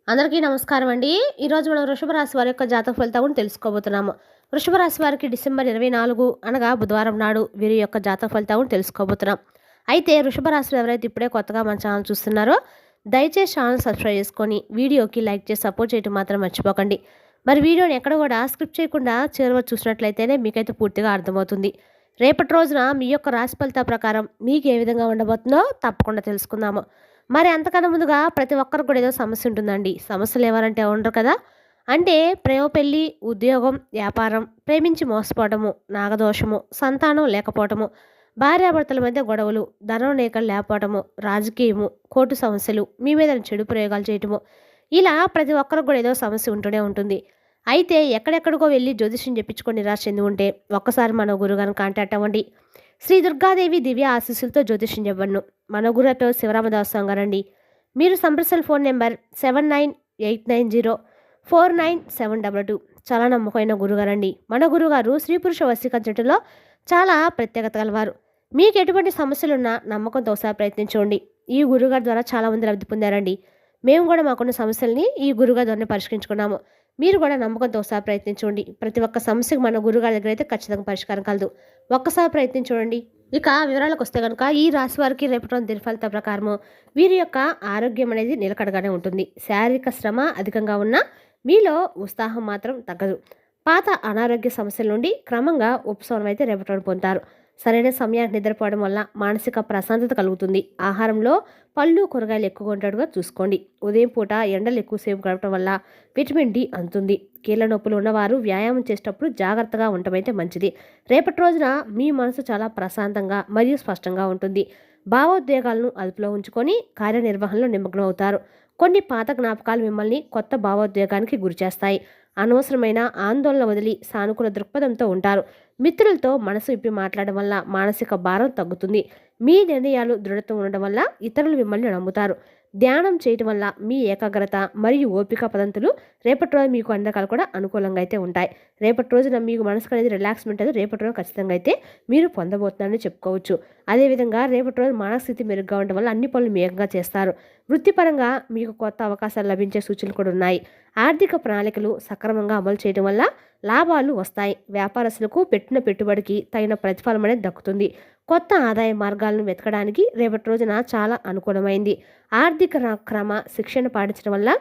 అందరికీ నమస్కారం అండి. ఈరోజు మనం వృషభ రాశి వారి యొక్క జాతక ఫలితాలను తెలుసుకోబోతున్నాము. వృషభ రాశి వారికి డిసెంబర్ 24 అనగా బుధవారం నాడు వీరి యొక్క జాతక ఫలితాలను తెలుసుకోబోతున్నాం. అయితే వృషభ రాశిలో ఎవరైతే ఇప్పుడే కొత్తగా మన ఛానల్ చూస్తున్నారో దయచేసి ఛానల్ సబ్స్క్రైబ్ చేసుకొని వీడియోకి లైక్ చేసి సపోర్ట్ చేయడం మాత్రం మర్చిపోకండి. మరి వీడియోని ఎక్కడ కూడా స్క్రిప్ట్ చేయకుండా చివరి చూసినట్లయితేనే మీకైతే పూర్తిగా అర్థమవుతుంది. రేపటి రోజున మీ యొక్క రాశి ఫలితాల ప్రకారం మీకు ఏ విధంగా ఉండబోతుందో తప్పకుండా తెలుసుకుందాము. మరి అంతకన్నా ముందుగా ప్రతి ఒక్కరికి కూడా ఏదో సమస్య ఉంటుందండి. సమస్యలు ఎవరంటే ఉండరు కదా. అంటే ప్రేమ, పెళ్ళి, ఉద్యోగం, వ్యాపారం, ప్రేమించి మోసపోవటము, నాగదోషము, సంతానం లేకపోవటము, భార్యాభర్తల మధ్య గొడవలు, ధనం లేకలు లేకపోవటము, రాజకీయము, కోర్టు సమస్యలు, మీ మీద చెడు ప్రయోగాలు చేయటము, ఇలా ప్రతి ఒక్కరికి కూడా ఏదో సమస్య ఉంటూనే ఉంటుంది. అయితే ఎక్కడెక్కడికో వెళ్ళి జ్యోతిష్యం చెప్పించుకొని నిరాశ చెంది ఉంటే ఒక్కసారి మన గురుగారిని కాంటాక్ట్ అవ్వండి. శ్రీ దుర్గాదేవి దివ్య ఆశీస్సులతో జ్యోతిష్యం చెప్పబడును. మన గురుతో శివరామదాస్ గారండి. మీరు సంప్రసల్ ఫోన్ నెంబర్ 7989049722. చాలా నమ్మకమైన గురుగారండి. మన గురుగారు స్త్రీ పురుష వశీకరణ చెట్టులో చాలా ప్రత్యేకత గలవారు. మీకు ఎటువంటి సమస్యలున్నా నమ్మకంతో ఒకసారి ప్రయత్నించండి. ఈ గురుగారి ద్వారా చాలామంది లబ్ధి పొందారండి. మేము కూడా మాకున్న సమస్యల్ని ఈ గురుగారి ద్వారా పరిష్కరించుకున్నాము. మీరు కూడా నమ్మకంతో ఒకసారి ప్రయత్నించండి. ప్రతి ఒక్క సమస్యకు మన గురుగారి దగ్గర అయితే ఖచ్చితంగా పరిష్కారం కలదు. ఒక్కసారి ప్రయత్నించండి. ఇక వివరాలకు వస్తే కనుక ఈ రాశి వారికి రేపటి రోజు దినఫలిత ప్రకారము వీరి యొక్క ఆరోగ్యం అనేది నిలకడగానే ఉంటుంది. శారీరక శ్రమ అధికంగా ఉన్నా మీలో ఉత్సాహం మాత్రం తగ్గదు. పాత అనారోగ్య సమస్యల నుండి క్రమంగా ఉపశమనం అయితే రేపటి రోజు పొందుతారు. సరైన సమయానికి నిద్రపోవడం వల్ల మానసిక ప్రశాంతత కలుగుతుంది. ఆహారంలో పళ్ళు, కూరగాయలు ఎక్కువగా ఉండేట్టుగా చూసుకోండి. ఉదయం పూట ఎండలు ఎక్కువసేపు గడపడం వల్ల విటమిన్ డి అందుతుంది. కీళ్ళ నొప్పులు ఉన్నవారు వ్యాయామం చేసేటప్పుడు జాగ్రత్తగా ఉండటమైతే మంచిది. రేపటి రోజున మీ మనసు చాలా ప్రశాంతంగా మరియు స్పష్టంగా ఉంటుంది. భావోద్వేగాలను అదుపులో ఉంచుకొని కార్యనిర్వహణలో నిమగ్నం అవుతారు. కొన్ని పాత జ్ఞాపకాలు మిమ్మల్ని కొత్త భావోద్వేగానికి గురిచేస్తాయి. అనవసరమైన ఆందోళన వదిలి సానుకూల దృక్పథంతో ఉంటారు. మిత్రులతో మనసు విప్పి మాట్లాడడం వల్ల మానసిక భారం తగ్గుతుంది. మీ నిర్ణయాలు దృఢత్వం ఉండడం వల్ల ఇతరులు మిమ్మల్ని నమ్ముతారు. ధ్యానం చేయటం వల్ల మీ ఏకాగ్రత మరియు ఓపిక పద్ధతులు రేపటి రోజు మీకు అన్ని రకాలు కూడా అనుకూలంగా అయితే ఉంటాయి. రేపటి రోజున మీకు మనసుకు అనేది రిలాక్స్మెంట్ అనేది రేపటి రోజు ఖచ్చితంగా అయితే మీరు పొందబోతున్నారని చెప్పుకోవచ్చు. అదేవిధంగా రేపటి రోజు మానసిక స్థితి మెరుగ్గా ఉండడం వల్ల అన్ని పనులు వేగంగా చేస్తారు. వృత్తిపరంగా మీకు కొత్త అవకాశాలు లభించే సూచనలు కూడా ఉన్నాయి. ఆర్థిక ప్రణాళికలు సక్రమంగా అమలు చేయడం వల్ల లాభాలు వస్తాయి. వ్యాపారస్తులకు పెట్టిన పెట్టుబడికి తగిన ప్రతిఫలం అనేది దక్కుతుంది. కొత్త ఆదాయ మార్గాలను వెతకడానికి రేపటి రోజున చాలా అనుకూలమైంది. ఆర్థిక క్రమ శిక్షణ పాటించడం వల్ల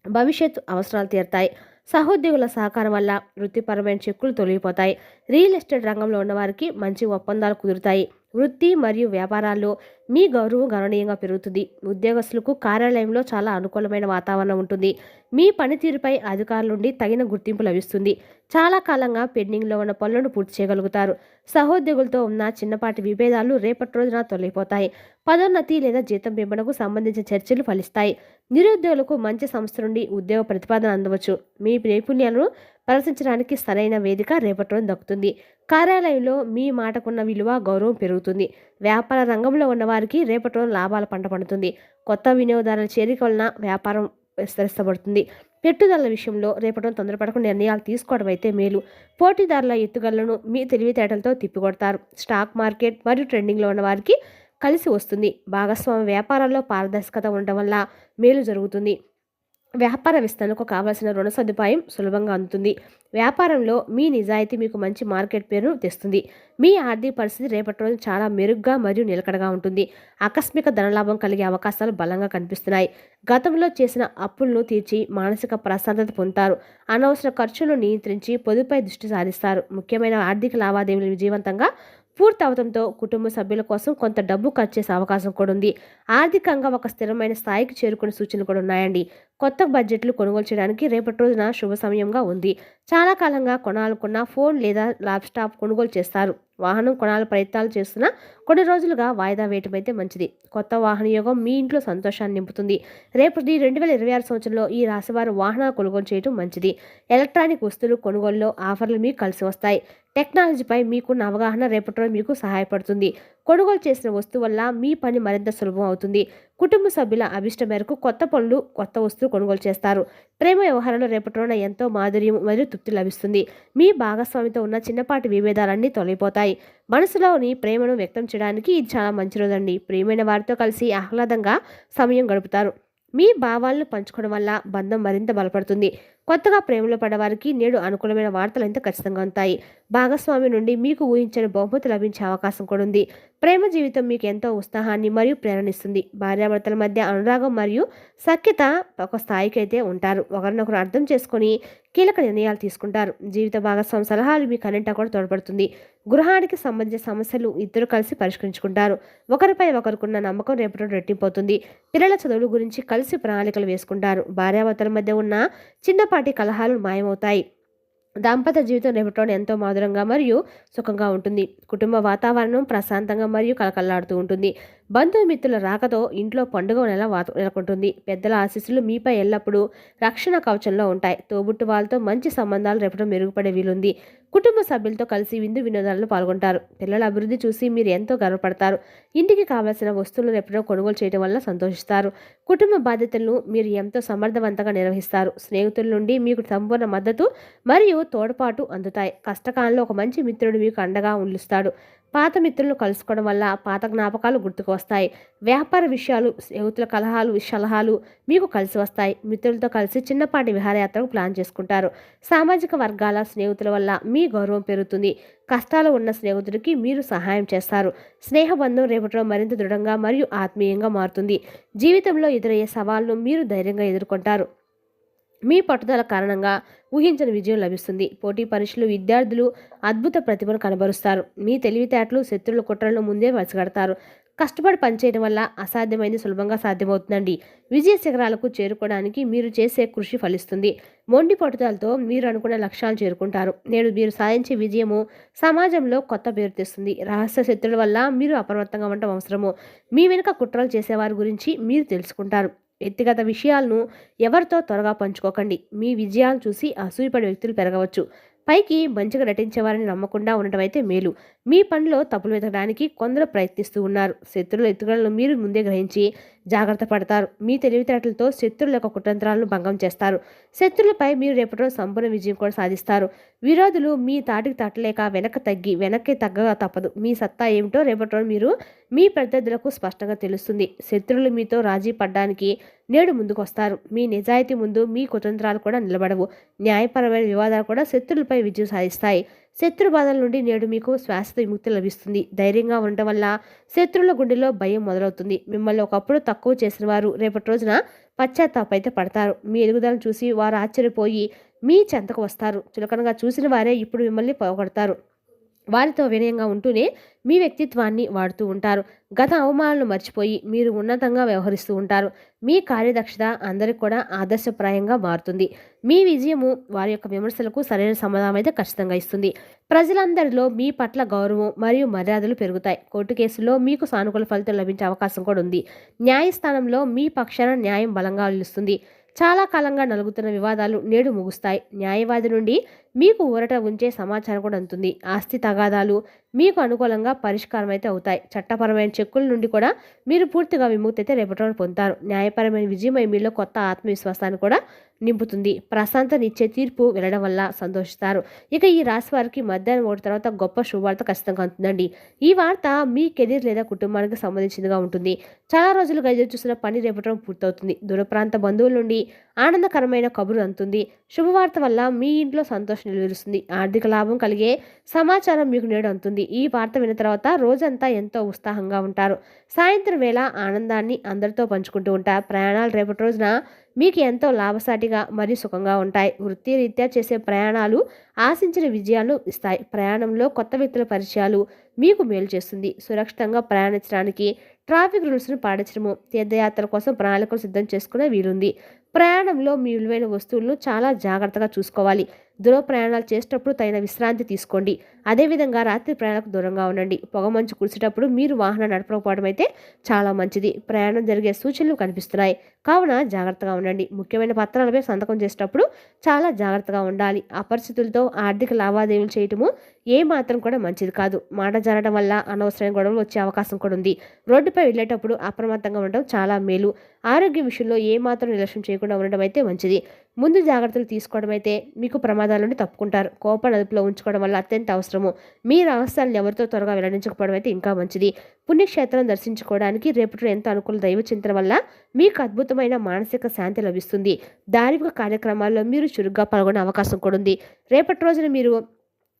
భవిష్యత్తు అవసరాలు తీరుతాయి. సహోద్యోగుల సహకారం వల్ల వృత్తిపరమైన చిక్కులు తొలగిపోతాయి. రియల్ ఎస్టేట్ రంగంలో ఉన్నవారికి మంచి ఒప్పందాలు కుదురుతాయి. వృత్తి మరియు వ్యాపారాల్లో మీ గౌరవం గణనీయంగా పెరుగుతుంది. ఉద్యోగస్తులకు కార్యాలయంలో చాలా అనుకూలమైన వాతావరణం ఉంటుంది. మీ పనితీరుపై అధికారుల నుండి తగిన గుర్తింపు లభిస్తుంది. చాలా కాలంగా పెండింగ్లో ఉన్న పనులను పూర్తి చేయగలుగుతారు. సహోద్యోగులతో ఉన్న చిన్నపాటి విభేదాలు రేపటి రోజున తొలగిపోతాయి. పదోన్నతి లేదా జీతం పెంపునకు సంబంధించిన చర్చలు ఫలిస్తాయి. నిరుద్యోగులకు మంచి సంస్థ నుండి ఉద్యోగ ప్రతిపాదన అందవచ్చు. మీ నైపుణ్యాలను ప్రదర్శించడానికి సరైన వేదిక రేపటి రోజు దక్కుతుంది. కార్యాలయంలో మీ మాటకున్న విలువ, గౌరవం పెరుగుతుంది. వ్యాపార రంగంలో ఉన్న వారికి రేపటి రోజు లాభాల పంట పండుతుంది. కొత్త వినియోగదారుల చేరిక వలన వ్యాపారం విస్తరించబడుతుంది. పెట్టుదల విషయంలో రేపటి రోజు తొందరపడకుండా నిర్ణయాలు తీసుకోవడం అయితే మేలు. పోటీదారుల ఎత్తుగడలను మీ తెలివితేటలతో తిప్పికొడతారు. స్టాక్ మార్కెట్ మరియు ట్రెండింగ్లో ఉన్న వారికి కలిసి వస్తుంది. భాగస్వామ్య వ్యాపారాల్లో పారదర్శకత ఉండడం వల్ల మేలు జరుగుతుంది. వ్యాపార విస్తరణకు కావాల్సిన రుణ సదుపాయం సులభంగా అందుతుంది. వ్యాపారంలో మీ నిజాయితీ మీకు మంచి మార్కెట్ పేరును తెస్తుంది. మీ ఆర్థిక పరిస్థితి రేపటి రోజు చాలా మెరుగ్గా మరియు నిలకడగా ఉంటుంది. ఆకస్మిక ధనలాభం కలిగే అవకాశాలు బలంగా కనిపిస్తున్నాయి. గతంలో చేసిన అప్పులను తీర్చి మానసిక ప్రశాంతత పొందుతారు. అనవసర ఖర్చులను నియంత్రించి పొదుపుపై దృష్టి సారిస్తారు. ముఖ్యమైన ఆర్థిక లావాదేవీలు విజయవంతంగా పూర్తి అవడంతో కుటుంబ సభ్యుల కోసం కొంత డబ్బు ఖర్చు చేసే అవకాశం కూడా ఉంది. ఆర్థికంగా ఒక స్థిరమైన స్థాయికి చేరుకునే సూచనలు కూడా ఉన్నాయండి. కొత్త బడ్జెట్లు కొనుగోలు చేయడానికి రేపటి రోజున శుభ సమయంగా ఉంది. చాలా కాలంగా కొనాలనుకున్న ఫోన్ లేదా ల్యాప్టాప్ కొనుగోలు చేస్తారు. వాహనం కొనాల ప్రయత్నాలు చేస్తున్నా కొన్ని రోజులుగా వాయిదా వేయటం అయితే మంచిది. కొత్త వాహన యోగం మీ ఇంట్లో సంతోషాన్ని నింపుతుంది. రేపటి 2026 సంవత్సరంలో ఈ రాశివారు వాహనాలు కొనుగోలు చేయడం మంచిది. ఎలక్ట్రానిక్ వస్తువులు కొనుగోలులో ఆఫర్లు మీకు కలిసి వస్తాయి. టెక్నాలజీపై మీకున్న అవగాహన రేపటి రోజు మీకు సహాయపడుతుంది. కొనుగోలు చేసిన వస్తువు వల్ల మీ పని మరింత సులభం అవుతుంది. కుటుంబ సభ్యుల అభిష్టం మేరకు కొత్త పనులు, కొత్త వస్తువులు కొనుగోలు చేస్తారు. ప్రేమ వ్యవహారంలో రేపటి రోజున ఎంతో మాధుర్యం మరియు తృప్తి లభిస్తుంది. మీ భాగస్వామితో ఉన్న చిన్నపాటి విభేదాలన్నీ తొలగిపోతాయి. మనసులోని ప్రేమను వ్యక్తం చేయడానికి ఇది చాలా మంచి రోజండి. ప్రియమైన వారితో కలిసి ఆహ్లాదంగా సమయం గడుపుతారు. మీ భావాలను పంచుకోవడం వల్ల బంధం మరింత బలపడుతుంది. కొత్తగా ప్రేమలో పడవారికి నేడు అనుకూలమైన వార్తలు అయితే ఖచ్చితంగా ఉంటాయి. భాగస్వామి నుండి మీకు ఊహించని బహుమతి లభించే అవకాశం కూడా ఉంది. ప్రేమ జీవితం మీకు ఎంతో ఉత్సాహాన్ని మరియు ప్రేరణిస్తుంది. భార్యాభర్తల మధ్య అనురాగం మరియు సఖ్యత ఒక స్థాయికి అయితే ఉంటారు. ఒకరినొకరు అర్థం చేసుకొని కీలక నిర్ణయాలు తీసుకుంటారు. జీవిత భాగస్వామి సలహాలు మీకు అన్నింటా కూడా తోడ్పడుతుంది. గృహానికి సంబంధించిన సమస్యలు ఇద్దరు కలిసి పరిష్కరించుకుంటారు. ఒకరిపై ఒకరికున్న నమ్మకం రేపటి రెట్టింపోతుంది. పిల్లల చదువుల గురించి కలిసి ప్రణాళికలు వేసుకుంటారు. భార్యాభర్తల మధ్య ఉన్న చిన్నపాటి కలహాలు మాయమవుతాయి. దాంపత్య జీవితం రేపటిలోనే ఎంతో మధురంగా మరియు సుఖంగా ఉంటుంది. కుటుంబ వాతావరణం ప్రశాంతంగా మరియు కలకల్లాడుతూ ఉంటుంది. బంధుమిత్రుల రాకతో ఇంట్లో పండుగ నెలకొంటుంది. పెద్దల ఆశీస్సులు మీపై ఎల్లప్పుడూ రక్షణ కవచంలో ఉంటాయి. తోబుట్టు వాళ్ళతో మంచి సంబంధాలు రేపటి మెరుగుపడే వీలుంది. కుటుంబ సభ్యులతో కలిసి విందు వినోదాలను పాల్గొంటారు. పిల్లల అభివృద్ధి చూసి మీరు ఎంతో గర్వపడతారు. ఇంటికి కావాల్సిన వస్తువులు రేపటిలో కొనుగోలు చేయడం వల్ల సంతోషిస్తారు. కుటుంబ బాధ్యతలను మీరు ఎంతో సమర్థవంతంగా నిర్వహిస్తారు. స్నేహితుల నుండి మీకు సంపూర్ణ మద్దతు మరియు తోడ్పాటు అందుతాయి. కష్టకాలంలో ఒక మంచి మిత్రుడు మీకు అండగా నిలుస్తాడు. పాత మిత్రులను కలుసుకోవడం వల్ల పాత జ్ఞాపకాలు గుర్తుకు వస్తాయి. వ్యాపార విషయాలు, స్నేహితుల సలహాలు మీకు కలిసి వస్తాయి. మిత్రులతో కలిసి చిన్నపాటి విహారయాత్రకు ప్లాన్ చేసుకుంటారు. సామాజిక వర్గాల స్నేహితుల వల్ల మీ గౌరవం పెరుగుతుంది. కష్టాలు ఉన్న స్నేహితుడికి మీరు సహాయం చేస్తారు. స్నేహబంధం రేపటిలో మరింత దృఢంగా మరియు ఆత్మీయంగా మారుతుంది. జీవితంలో ఎదురయ్యే సవాళ్లను మీరు ధైర్యంగా ఎదుర్కొంటారు. మీ పట్టుదల కారణంగా ఊహించని విజయం లభిస్తుంది. పోటీ పరీక్షలు విద్యార్థులు అద్భుత ప్రతిభను కనబరుస్తారు. మీ తెలివితేటలు శత్రువుల కుట్రలను ముందే పసిగడతారు. కష్టపడి పనిచేయడం వల్ల అసాధ్యమైంది సులభంగా సాధ్యమవుతుందండి. విజయ శిఖరాలకు చేరుకోవడానికి మీరు చేసే కృషి ఫలిస్తుంది. మొండి పట్టుదలతో మీరు అనుకున్న లక్ష్యాలను చేరుకుంటారు. నేడు మీరు సాధించే విజయము సమాజంలో కొత్త పేరు తెస్తుంది. రహస్య శత్రువుల వల్ల మీరు అప్రమత్తంగా ఉండటం అవసరము. మీ వెనుక కుట్రలు చేసేవారి గురించి మీరు తెలుసుకుంటారు. వ్యక్తిగత విషయాలను ఎవరితో త్వరగా పంచుకోకండి. మీ విజయాలను చూసి అసూయపడే వ్యక్తులు పెరగవచ్చు. పైకి మంచిగా నటించేవారిని నమ్మకుండా ఉండటం అయితే మేలు. మీ పనిలో తప్పులు వెతకడానికి కొందరు ప్రయత్నిస్తూ ఉన్నారు. శత్రువుల ఎత్తుగడలను మీరు ముందే గ్రహించి జాగ్రత్త పడతారు. మీ తెలివితేటలతో శత్రువుల యొక్క కుతంత్రాలను భంగం చేస్తారు. శత్రువులపై మీరు రేపటిలో సంపూర్ణ విజయం కూడా సాధిస్తారు. విరోధులు మీ తాటికి తట్టలేక వెనక్కి తగ్గగా తప్పదు. మీ సత్తా ఏమిటో రేపటిలో మీ ప్రత్యర్థులకు స్పష్టంగా తెలుస్తుంది. శత్రువులు మీతో రాజీ పడడానికి నేడు ముందుకు వస్తారు. మీ నిజాయితీ ముందు మీ కుతంత్రాలు కూడా నిలబడవు. న్యాయపరమైన వివాదాలు కూడా శత్రువులపై విజయం సాధిస్తాయి. శత్రు బాధల నుండి నేడు మీకు శాశ్వత విముక్తి లభిస్తుంది. ధైర్యంగా ఉండటం వల్ల శత్రువుల గుండెలో భయం మొదలవుతుంది. మిమ్మల్ని ఒకప్పుడు తక్కువ చేసిన వారు రేపటి రోజున పశ్చాత్తాపైతే పడతారు. మీ ఎదుగుదలను చూసి వారు ఆశ్చర్యపోయి మీ చెంతకు వస్తారు. చులకనగా చూసిన వారే ఇప్పుడు మిమ్మల్ని పొగడతారు. వారితో వినయంగా ఉంటూనే మీ వ్యక్తిత్వాన్ని వాడుతూ ఉంటారు. గత అవమానాలను మర్చిపోయి మీరు ఉన్నతంగా వ్యవహరిస్తూ ఉంటారు. మీ కార్యదక్షత అందరికి కూడా ఆదర్శప్రాయంగా మారుతుంది. మీ విజయము వారి యొక్క విమర్శలకు సరైన సమాధానం అయితే ఖచ్చితంగా ఇస్తుంది. ప్రజలందరిలో మీ పట్ల గౌరవం మరియు మర్యాదలు పెరుగుతాయి. కోర్టు కేసులో మీకు సానుకూల ఫలితం లభించే అవకాశం కూడా ఉంది. న్యాయస్థానంలో మీ పక్షాన న్యాయం బలంగా నిలుస్తుంది. చాలా కాలంగా నలుగుతున్న వివాదాలు నేడు ముగుస్తాయి. న్యాయవాది నుండి మీకు ఊరట ఉంచే సమాచారం కూడా అందుతుంది. ఆస్తి తగాదాలు మీకు అనుకూలంగా పరిష్కారం అయితే అవుతాయి. చట్టపరమైన చెక్కుల నుండి కూడా మీరు పూర్తిగా విముక్తి అయితే రేపటి పొందుతారు. న్యాయపరమైన విజయమై మీలో కొత్త ఆత్మవిశ్వాసాన్ని కూడా నింపుతుంది. ప్రశాంతనిచ్చే తీర్పు వెళ్ళడం వల్ల సంతోషిస్తారు. ఇక ఈ రాశి వారికి మధ్యాహ్నం 1 తర్వాత గొప్ప శుభవార్త ఖచ్చితంగా అందుతుందండి. ఈ వార్త మీ కెరీర్ లేదా కుటుంబానికి సంబంధించిందిగా ఉంటుంది. చాలా రోజులుగా ఎదురు చూసిన పని రేపటి పూర్తవుతుంది. దూర ప్రాంత బంధువుల నుండి ఆనందకరమైన కబురు అందుతుంది. శుభవార్త వల్ల మీ ఇంట్లో సంతోషం నిలువరుస్తుంది. ఆర్థిక లాభం కలిగే సమాచారం మీకు నేడు అందుతుంది. ఈ వార్త విన్న తర్వాత రోజంతా ఎంతో ఉత్సాహంగా ఉంటారు. సాయంత్రం వేళ ఆనందాన్ని అందరితో పంచుకుంటూ ఉంటారు. ప్రయాణాలు రేపటి రోజున మీకు ఎంతో లాభసాటిగా మరియు సుఖంగా ఉంటాయి. వృత్తిరీత్యా చేసే ప్రయాణాలు ఆశించిన విజయాలను ఇస్తాయి. ప్రయాణంలో కొత్త వ్యక్తుల పరిచయాలు మీకు మేలు చేస్తుంది. సురక్షితంగా ప్రయాణించడానికి ట్రాఫిక్ రూల్స్ను పాటించడము, తీర్థయాత్ర కోసం ప్రణాళికలు సిద్ధం చేసుకునే వీలుంది. ప్రయాణంలో మీ విలువైన వస్తువులను చాలా జాగ్రత్తగా చూసుకోవాలి. దూర ప్రయాణాలు చేసేటప్పుడు తగిన విశ్రాంతి తీసుకోండి. అదేవిధంగా రాత్రి ప్రయాణాలకు దూరంగా ఉండండి. పొగమంచు కురిసేటప్పుడు మీరు వాహనం నడపకపోవడం అయితే చాలా మంచిది. ప్రయాణం జరిగే సూచనలు కనిపిస్తున్నాయి కావున జాగ్రత్తగా ఉండండి. ముఖ్యమైన పత్రాలపై సంతకం చేసేటప్పుడు చాలా జాగ్రత్తగా ఉండాలి. అపరిచితులతో ఆర్థిక లావాదేవీలు చేయటము ఏమాత్రం కూడా మంచిది కాదు. మాట జారడం వల్ల అనవసరమైన గొడవలు వచ్చే అవకాశం కూడా ఉంది. రోడ్డుపై వెళ్ళేటప్పుడు అప్రమత్తంగా ఉండడం చాలా మేలు. ఆరోగ్యం విషయంలో ఏమాత్రం నిర్లక్ష్యం చేయకుండా ఉండడం అయితే మంచిది. ముందు జాగ్రత్తలు తీసుకోవడం అయితే మీకు ప్రమాదాల నుండి తప్పుకుంటారు. కోపాన్ని అదుపులో ఉంచుకోవడం వల్ల అత్యంత అవసరము. మీ రహస్యాలను ఎవరితో త్వరగా వెల్లడించకపోవడం అయితే ఇంకా మంచిది. పుణ్యక్షేత్రం దర్శించుకోవడానికి రేపటి ఎంతో అనుకూల దైవ చింతన వల్ల మీకు అద్భుతమైన మానసిక శాంతి లభిస్తుంది. ధార్మిక కార్యక్రమాల్లో మీరు చురుగ్గా పాల్గొనే అవకాశం కూడా ఉంది. రేపటి రోజున మీరు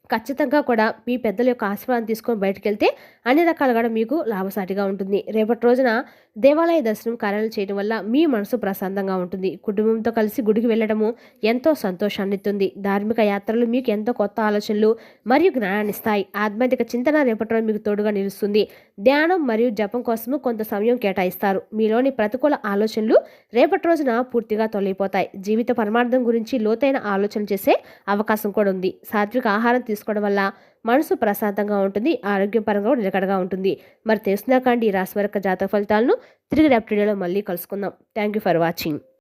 ఖచ్చితంగా కూడా మీ పెద్దల యొక్క ఆశీర్వాదం తీసుకొని బయటకెళ్తే అన్ని రకాలుగా మీకు లాభసాటిగా ఉంటుంది. రేపటి రోజున దేవాలయ దర్శనం కార్యాలు చేయడం వల్ల మీ మనసు ప్రశాంతంగా ఉంటుంది. కుటుంబంతో కలిసి గుడికి వెళ్ళడము ఎంతో సంతోషాన్ని ఇస్తుంది. ధార్మిక యాత్రలు మీకు ఎంతో కొత్త ఆలోచనలు మరియు జ్ఞానాన్ని ఇస్తాయి. ఆధ్యాత్మిక చింతన రేపటి రోజు మీకు తోడుగా నిలుస్తుంది. ధ్యానం మరియు జపం కోసము కొంత సమయం కేటాయిస్తారు. మీలోని ప్రతికూల ఆలోచనలు రేపటి రోజున పూర్తిగా తొలగిపోతాయి. జీవిత పరమార్థం గురించి లోతైన ఆలోచన చేసే అవకాశం కూడా ఉంది. సాత్విక ఆహారం తీసుకోవడం వల్ల మనసు ప్రశాంతంగా ఉంటుంది. ఆరోగ్యపరంగా కూడా నిలకడగా ఉంటుంది. మరి తెలుసుకున్నాకండి ఈ రాశి వారి యొక్క జాతక ఫలితాలను తిరిగి రేపటి వీడియోలో మళ్ళీ కలుసుకుందాం. Thank you for watching.